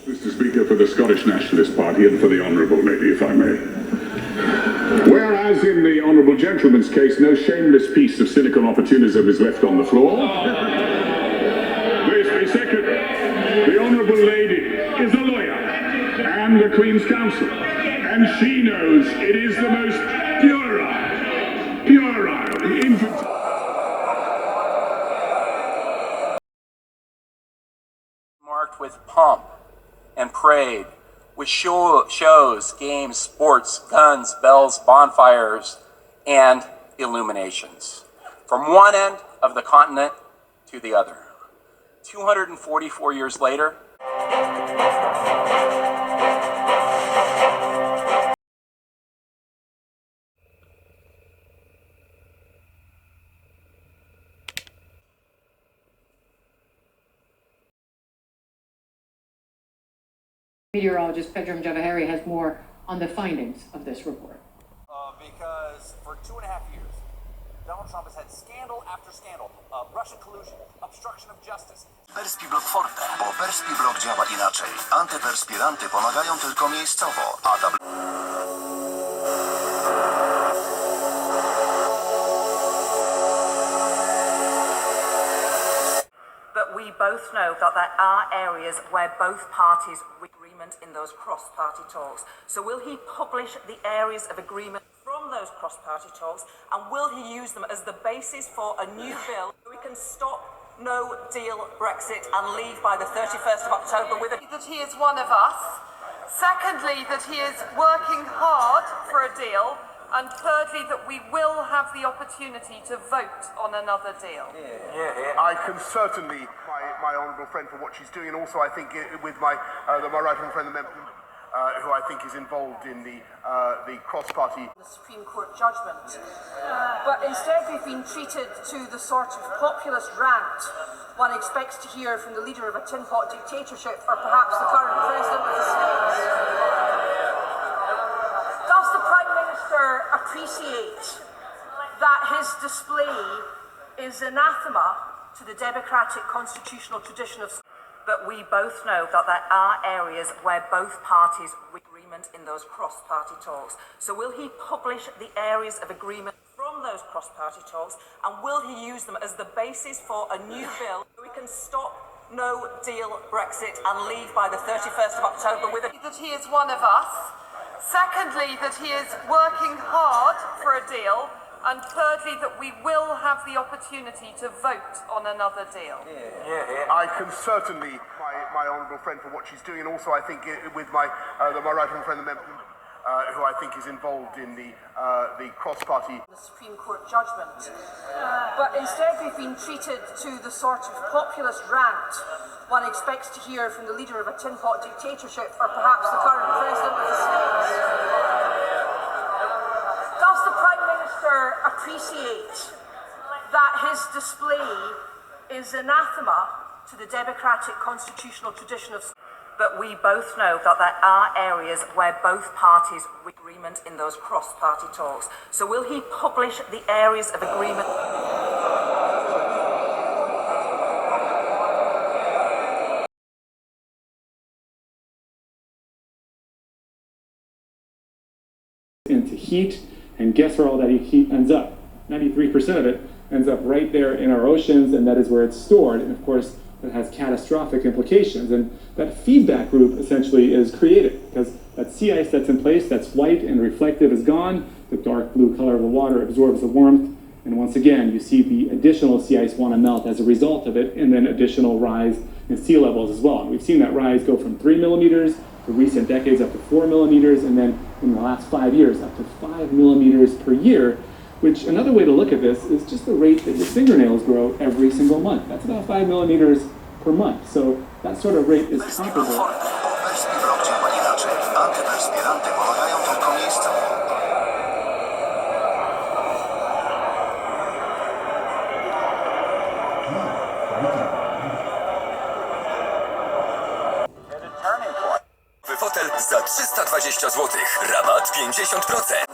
Mr. Speaker, for the Scottish Nationalist Party and for the Honourable Lady, if I may. Whereas in the Honourable Gentleman's case, no shameless piece of cynical opportunism is left on the floor. The second, the Honourable Lady is a lawyer and the Queen's Counsel, and she knows it is the most puerile, infantile. Marked with pomp and parade, with shows, games, sports, guns, bells, bonfires, and illuminations. From one end of the continent to the other. 244 years later, Meteorologist Pedram Javahari has more on the findings of this report. Because for 2.5 years, Donald Trump has had scandal after scandal, Russian collusion, obstruction of justice. Perspiblok Forte, bo Perspiblok działa inaczej. Antyperspiranty pomagają tylko miejscowo, a But we both know that there are areas where both parties agreement in those cross-party talks. So will he publish the areas of agreement from those cross-party talks, and will he use them as the basis for a new bill so we can stop no-deal Brexit and leave by the 31st of October with a... That he is one of us. Secondly, that he is working hard for a deal. And thirdly, that we will have the opportunity to vote on another deal. I can certainly my honourable friend for what she's doing, and also I think with my right honourable friend, the member who I think is involved in the cross-party. The Supreme Court judgment. But instead we've been treated to the sort of populist rant one expects to hear from the leader of a tin-pot dictatorship, or perhaps the current president of the States. Does the Prime Minister appreciate that his display is anathema to the democratic constitutional tradition of... But we both know that there are areas where both parties agreement in those cross-party talks. So will he publish the areas of agreement from those cross-party talks, and will he use them as the basis for a new bill so we can stop no-deal Brexit and leave by the 31st of October with a... That he is one of us. Secondly, that he is working hard for a deal. And thirdly, that we will have the opportunity to vote on another deal. I can certainly my honourable friend for what she's doing, and also I think with my right honourable friend, the member who I think is involved in the cross-party. The Supreme Court judgment. But instead we've been treated to the sort of populist rant one expects to hear from the leader of a tin-pot dictatorship, or perhaps the current president of the States. Does the Prime Minister appreciate that his display is anathema to the democratic constitutional tradition of... But we both know that there are areas where both parties agreement in those cross-party talks. So will he publish the areas of agreement? Into heat, and guess where all that heat ends up? 93% of it ends up right there in our oceans, and that is where it's stored. And of course, it has catastrophic implications. And that feedback loop essentially is created because that sea ice that's in place, that's white and reflective, is gone. The dark blue color of the water absorbs the warmth. And once again, you see the additional sea ice want to melt as a result of it, and then additional rise in sea levels as well. And we've seen that rise go from 3 millimeters for recent decades up to 4 millimeters, and then in the last 5 years up to 5 millimeters per year, which another way to look at this is just the rate that your fingernails grow every single month. That's about 5 millimeters per month. So that sort of rate is comparable. Fotel za 320 zł. Rabat 50%.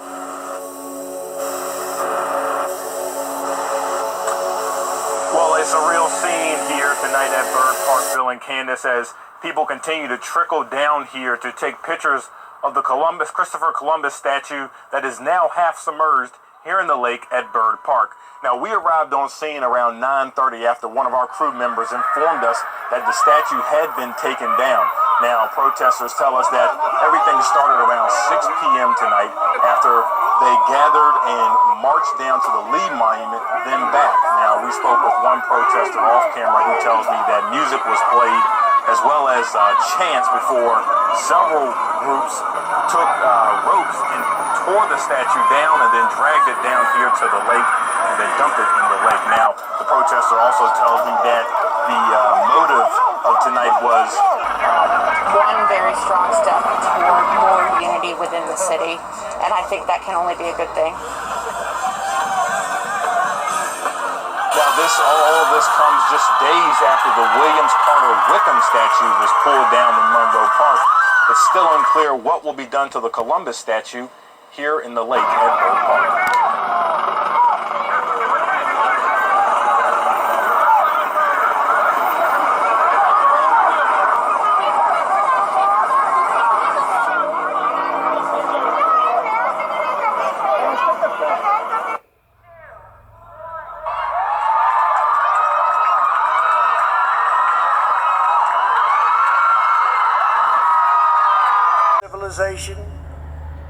Well, it's a real scene here tonight at Bird Park, Bill and Candace, as People continue to trickle down here to take pictures of the Christopher Columbus statue that is now half submerged here in the lake at Bird Park. Now, we arrived on scene around 9:30 after one of our crew members informed us that the statue had been taken down. Now, protesters tell us that everything started around 6 p.m. tonight after they gathered and marched down to the Lee Monument, then back. Now, we spoke with one protester off camera who tells me that music was played as well as chants before several groups took ropes and tore the statue down and then dragged it down here to the lake and then dumped it in the lake. Now, the protester also tells me that the motive of tonight was one very strong step toward more unity within the city, and I think that can only be a good thing. Now, all of this comes just days after the Williams Carter Wickham statue was pulled down in Monroe Park. It's still unclear what will be done to the Columbus statue here in the lake at Bird Park. Civilization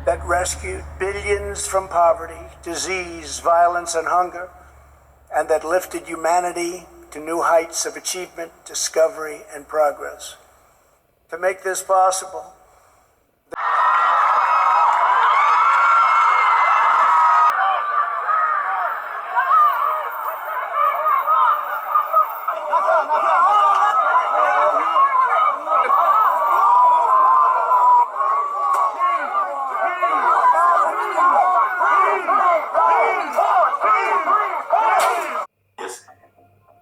that rescued billions from poverty, disease, violence, and hunger, and that lifted humanity to new heights of achievement, discovery, and progress. To make this possible,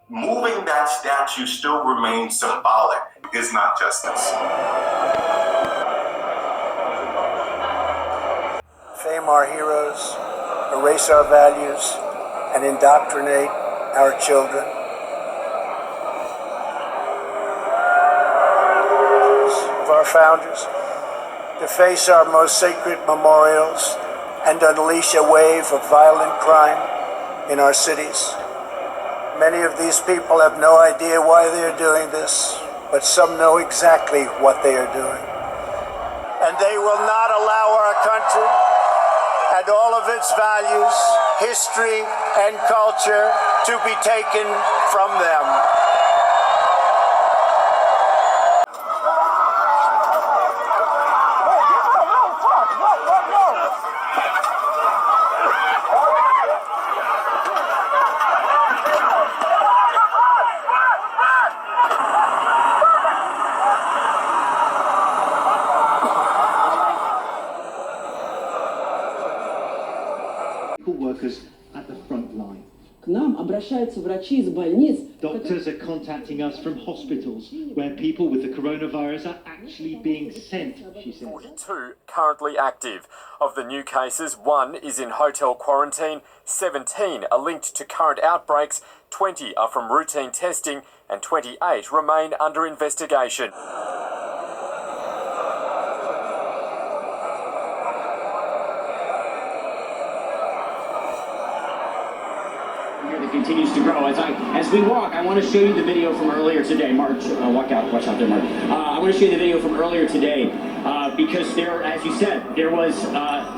moving that statue still remains symbolic, is not justice. fame our heroes, erase our values, and indoctrinate our children. Of our founders, deface our most sacred memorials, and unleash a wave of violent crime in our cities. Many of these people have no idea why they're doing this, but some know exactly what they are doing. And they will not allow our country and all of its values, history, and culture to be taken from them. Workers at the front line. К нам обращаются врачи из больниц. Doctors are contacting us from hospitals where people with the coronavirus are actually being sent, she said. 42 currently active. Of the new cases, 1 is in hotel quarantine, 17 are linked to current outbreaks, 20 are from routine testing, and 28 remain under investigation. That continues to grow. As we walk, I want to show you the video from earlier today. Mark, watch out there, Mark. I want to show you the video from earlier today because there, as you said, there was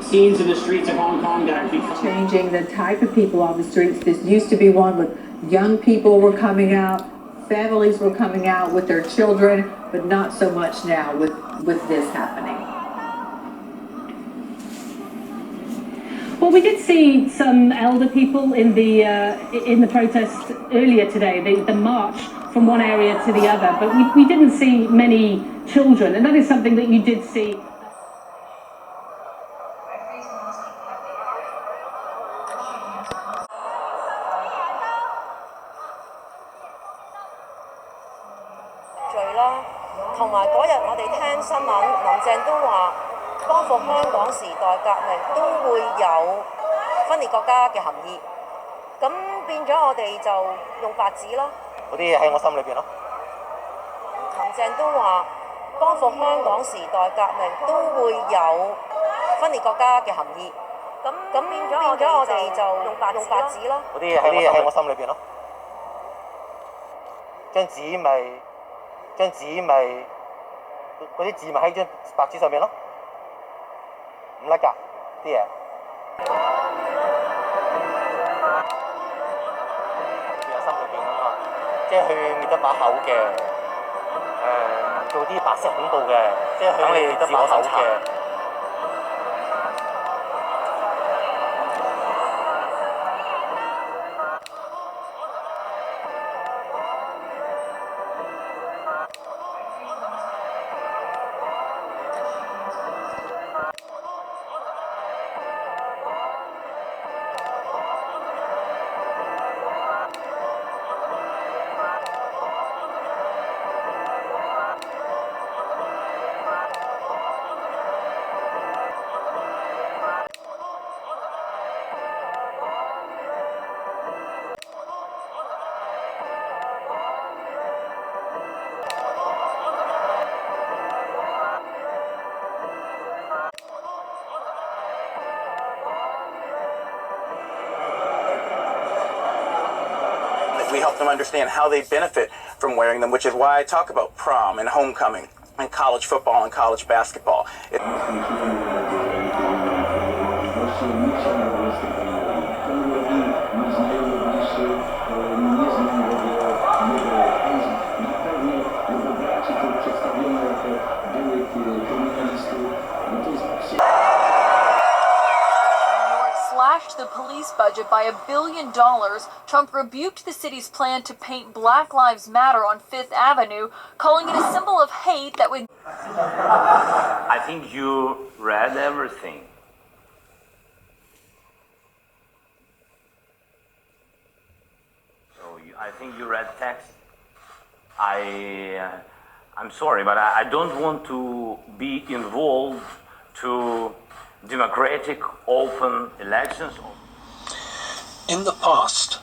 scenes in the streets of Hong Kong that are changing the type of people on the streets. This used to be one with young people were coming out, families were coming out with their children, but not so much now with this happening. Well, we did see some elder people in the protest earlier today, the march from one area to the other, but we didn't see many children, and that is something that you did see. 鄭都話，光復香港時代革命都會有分裂國家嘅含義。咁變咗我哋就用白紙咯。嗰啲喺我心裏邊咯。張紙咪嗰啲字咪喺張白紙上面咯，唔甩㗎啲嘢。喺心裏邊啊嘛，即係佢滅得把口嘅，做啲白色恐怖嘅，即係佢滅得把口嘅。We help them understand how they benefit from wearing them, which is why I talk about prom and homecoming and college football and college basketball. Slashed the police budget by $1 billion, Trump rebuked the city's plan to paint Black Lives Matter on Fifth Avenue, calling it a symbol of hate that would... I think you read everything. I think you read text. I'm sorry, but I don't want to be involved to democratic, open elections. In the past,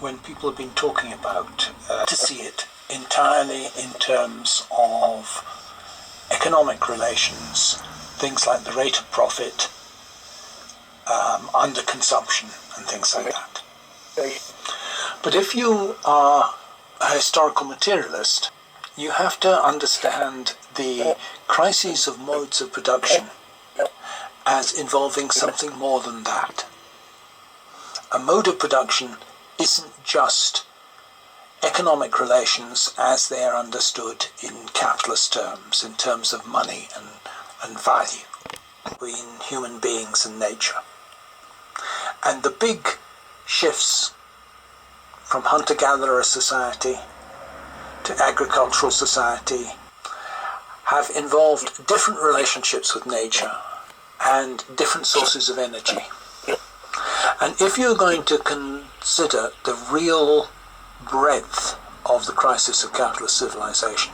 when people have been talking about to see it entirely in terms of economic relations, things like the rate of profit, underconsumption, and things like that. But if you are a historical materialist, you have to understand the crises of modes of production as involving something more than that. A mode of production isn't just economic relations as they are understood in capitalist terms, in terms of money and value between human beings and nature. And the big shifts from hunter-gatherer society to agricultural society have involved different relationships with nature and different sources of energy. And if you're going to consider the real breadth of the crisis of capitalist civilization,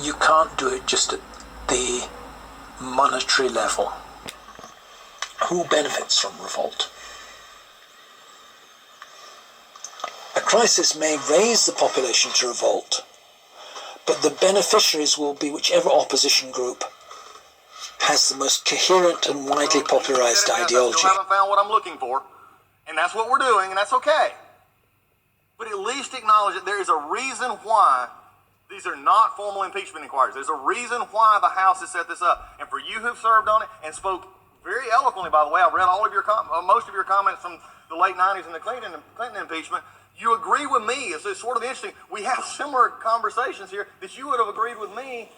you can't do it just at the monetary level. Who benefits from revolt? A crisis may raise the population to revolt, but the beneficiaries will be whichever opposition group has the most coherent and widely popularized ideology. I haven't found what I'm looking for, and that's what we're doing, and that's okay. But at least acknowledge that there is a reason why these are not formal impeachment inquiries. There's a reason why the House has set this up. And for you who've served on it and spoke very eloquently, by the way, I've read all of your most of your comments from the late 90s and the Clinton impeachment. You agree with me. It's sort of interesting. We have similar conversations here that you would have agreed with me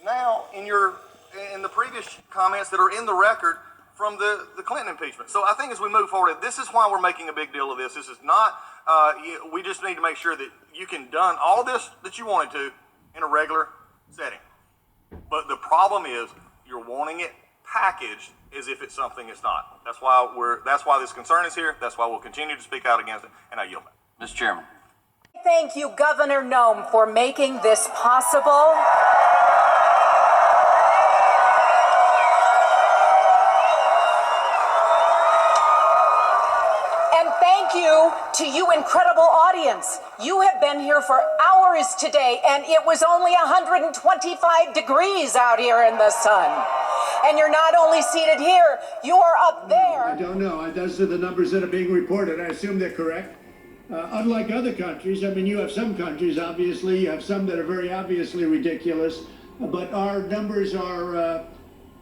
now in the previous comments that are in the record from the Clinton impeachment. So I think as we move forward, this is why we're making a big deal of this. This is not, we just need to make sure that you can done all this that you wanted to in a regular setting. But the problem is you're wanting it packaged as if it's something it's not. That's why this concern is here. That's why we'll continue to speak out against it. And I yield back. Mr. Chairman. Thank you, Governor Noem, for making this possible. And thank you to you incredible audience. You have been here for hours today, and it was only 125 degrees out here in the sun. And you're not only seated here, you are up there. I don't know. Those are the numbers that are being reported. I assume they're correct. Unlike other countries, I mean, you have some countries, obviously, you have some that are very obviously ridiculous, but our numbers are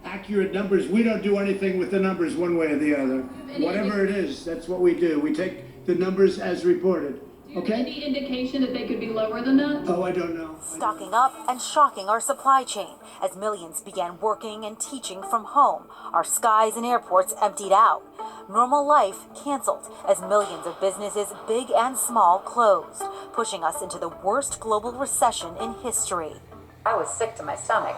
accurate numbers. We don't do anything with the numbers one way or the other. Whatever it is, that's what we do. We take the numbers as reported. Okay? Any indication that they could be lower than that? Oh, I don't know. Stocking up and shocking our supply chain as millions began working and teaching from home. Our skies and airports emptied out. Normal life canceled as millions of businesses, big and small, closed, pushing us into the worst global recession in history. I was sick to my stomach.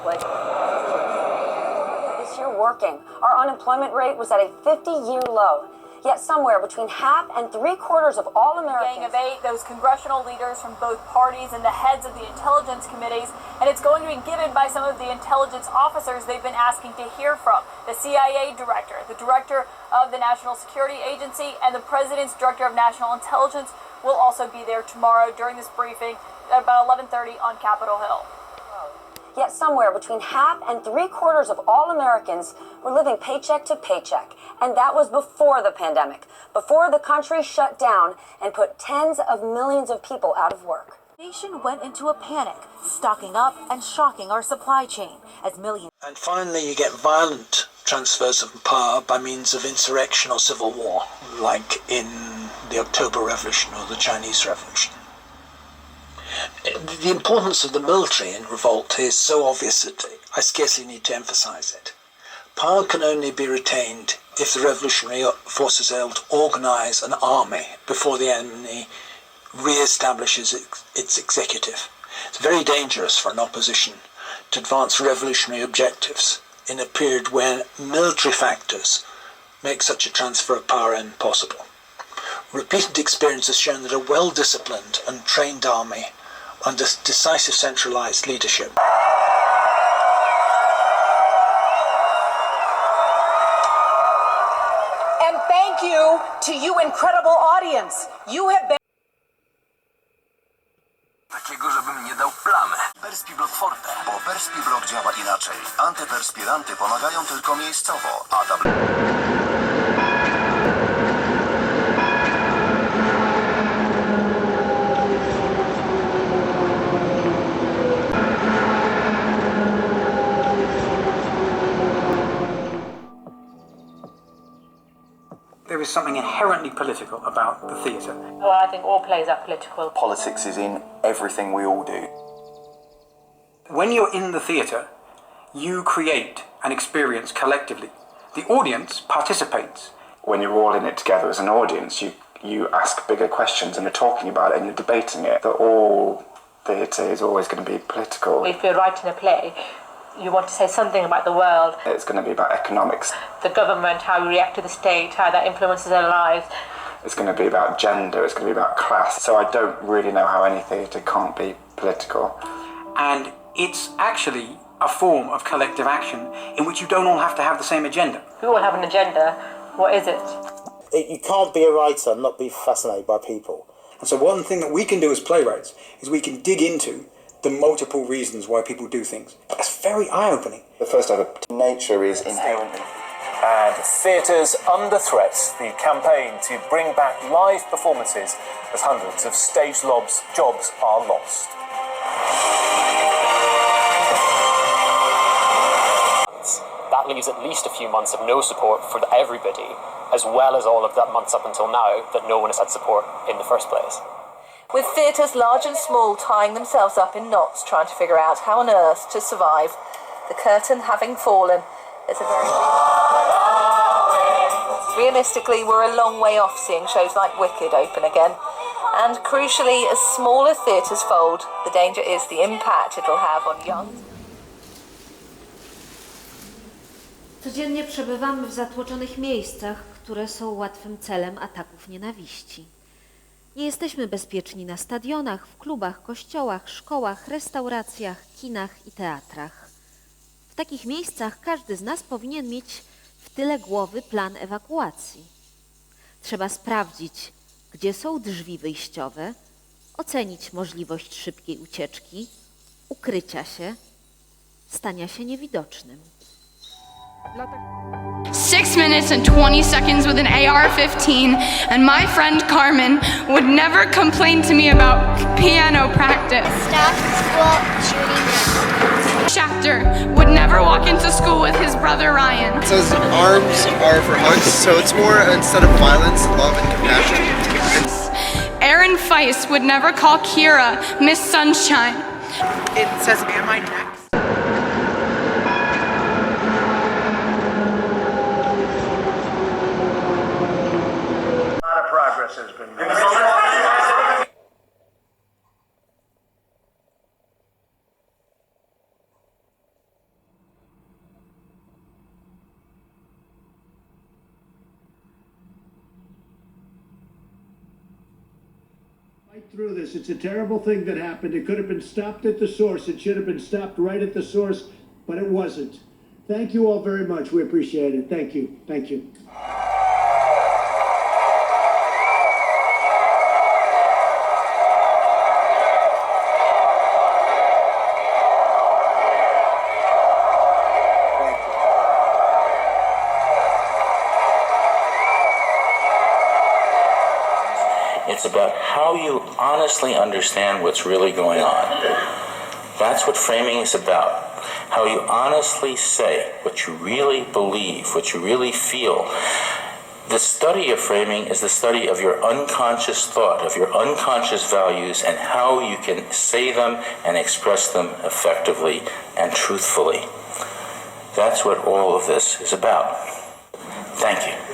This year working, our unemployment rate was at a 50-year low. Yet somewhere between half and 3/4 of all Americans... Gang of 8, those congressional leaders from both parties and the heads of the intelligence committees, and it's going to be given by some of the intelligence officers they've been asking to hear from. The CIA director, the director of the National Security Agency, and the president's director of national intelligence will also be there tomorrow during this briefing at about 11:30 on Capitol Hill. Yet somewhere between half and 3/4 of all Americans were living paycheck to paycheck. And that was before the pandemic, before the country shut down and put tens of millions of people out of work. The nation went into a panic, stocking up and shocking our supply chain as millions... And finally, you get violent transfers of power by means of insurrection or civil war, like in the October Revolution or the Chinese Revolution. The importance of the military in revolt is so obvious that I scarcely need to emphasize it. Power can only be retained if the revolutionary forces are able to organize an army before the enemy re-establishes its executive. It's very dangerous for an opposition to advance revolutionary objectives in a period when military factors make such a transfer of power impossible. Repeated experience has shown that a well-disciplined and trained army under decisive centralized leadership And thank you to you incredible audience. You have been... Takiego, żebym nie dał plamy. Perspiblok Forte, bo Perspiblok działa inaczej. Antyperspiranty pomagają tylko miejscowo, a There is something inherently political about the theatre. Well, I think all plays are political. Politics is in everything we all do. When you're in the theatre, you create an experience collectively. The audience participates. When you're all in it together as an audience, you ask bigger questions and you're talking about it and you're debating it. That all theatre is always going to be political. If you're writing a play, you want to say something about the world. It's going to be about economics. The government, how we react to the state, how that influences our lives. It's going to be about gender, it's going to be about class. So I don't really know how any theatre can't be political. And it's actually a form of collective action in which you don't all have to have the same agenda. We all have an agenda. What is it? You can't be a writer and not be fascinated by people. And so one thing that we can do as playwrights is we can dig into the multiple reasons why people do things. That's very eye-opening. The first ever nature is inherently. And Theatres Under Threat, the campaign to bring back live performances as hundreds of stage jobs are lost. That leaves at least a few months of no support for everybody, as well as all of that months up until now that no one has had support in the first place. With theatres large and small tying themselves up in knots trying to figure out how on earth to survive, the curtain having fallen is a very... Realistically, we're a long way off seeing shows like Wicked open again. And crucially, as smaller theatres fold, the danger is the impact it'll have on young... Codziennie przebywamy w zatłoczonych miejscach, które są łatwym celem ataków nienawiści. Nie jesteśmy bezpieczni na stadionach, w klubach, kościołach, szkołach, restauracjach, kinach i teatrach. W takich miejscach każdy z nas powinien mieć w tyle głowy plan ewakuacji. Trzeba sprawdzić, gdzie są drzwi wyjściowe, ocenić możliwość szybkiej ucieczki, ukrycia się, stania się niewidocznym. 6 minutes and 20 seconds with an AR-15, and my friend Carmen would never complain to me about piano practice. Stop school shooting. Schacter would never walk into school with his brother Ryan. It says arms are for hugs, so it's more instead of violence, love and compassion. Aaron Feist would never call Kira Miss Sunshine. It says, am I next? A lot of progress has been made. Through this. It's a terrible thing that happened. It could have been stopped at the source. It should have been stopped right at the source, but it wasn't. Thank you all very much. We appreciate it. Thank you. Thank you. It's about how you honestly understand what's really going on. That's what framing is about. How you honestly say what you really believe, what you really feel. The study of framing is the study of your unconscious thought, of your unconscious values, and how you can say them and express them effectively and truthfully. That's what all of this is about. Thank you.